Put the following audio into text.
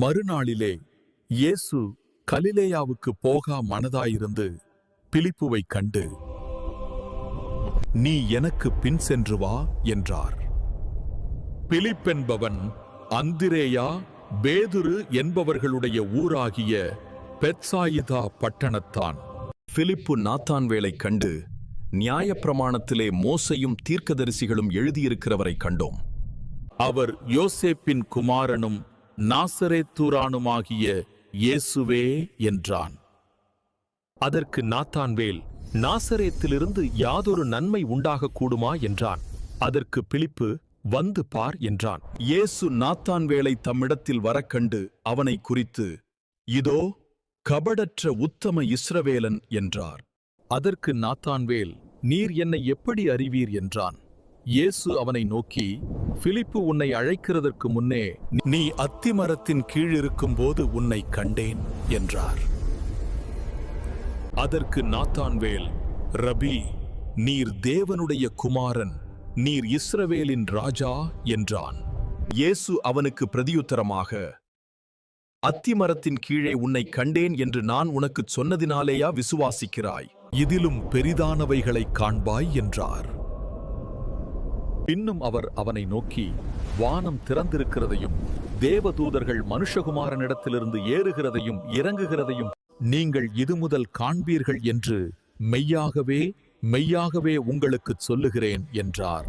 மறுநாளிலே இயேசு கலிலேயாவுக்கு போகா மனதாயிருந்து பிலிப்புவை கண்டு, நீ எனக்கு பின் சென்று வா என்றார். பிலிப்பென்பவன் அந்திரேயா பேதுரு என்பவர்களுடைய ஊராகிய பெத்சாயிதா பட்டணத்தான். பிலிப்பு நாத்தான்வேலை கண்டு, நியாயப்பிரமாணத்திலே மோசையும் தீர்க்கதரிசிகளும் எழுதியிருக்கிறவரை கண்டோம். அவர் யோசேப்பின் குமாரனும் நாசரேத்தூரானுமாகிய இயேசுவே என்றான். அதற்கு நாத்தான்வேல், நாசரேத்திலிருந்து யாதொரு நன்மை உண்டாகக்கூடுமா என்றான். அதற்கு பிலிப்பு, வந்து பார் என்றான். இயேசு நாத்தான்வேலை தம்மிடத்தில் வரக்கண்டு அவனை குறித்து, இதோ கபடற்ற உத்தம இஸ்ரவேலன் என்றார். அதற்கு நாத்தான்வேல், நீர் என்னை எப்படி அறிவீர் என்றான். இயேசு அவனை நோக்கி, பிலிப்பு உன்னை அழைக்கிறதற்கு முன்னே நீ அத்திமரத்தின் கீழிருக்கும் போது உன்னை கண்டேன் என்றார். அதற்கு நாத்தான்வேல், ரபி, நீர் தேவனுடைய குமாரன், நீர் இஸ்ரவேலின் ராஜா என்றான். இயேசு அவனுக்கு பிரதியுத்தரமாக, அத்திமரத்தின் கீழே உன்னை கண்டேன் என்று நான் உனக்குச் சொன்னதினாலேயா விசுவாசிக்கிறாய்? இதிலும் பெரிதானவைகளை காண்பாய் என்றார். பின்னும் அவர் அவனை நோக்கி, வானம் திறந்திருக்கிறதையும் தேவதூதர்கள் மனுஷகுமாரனிடத்திலிருந்து ஏறுகிறதையும் இறங்குகிறதையும் நீங்கள் இது முதல் காண்பீர்கள் என்று மெய்யாகவே மெய்யாகவே உங்களுக்குச் சொல்லுகிறேன் என்றார்.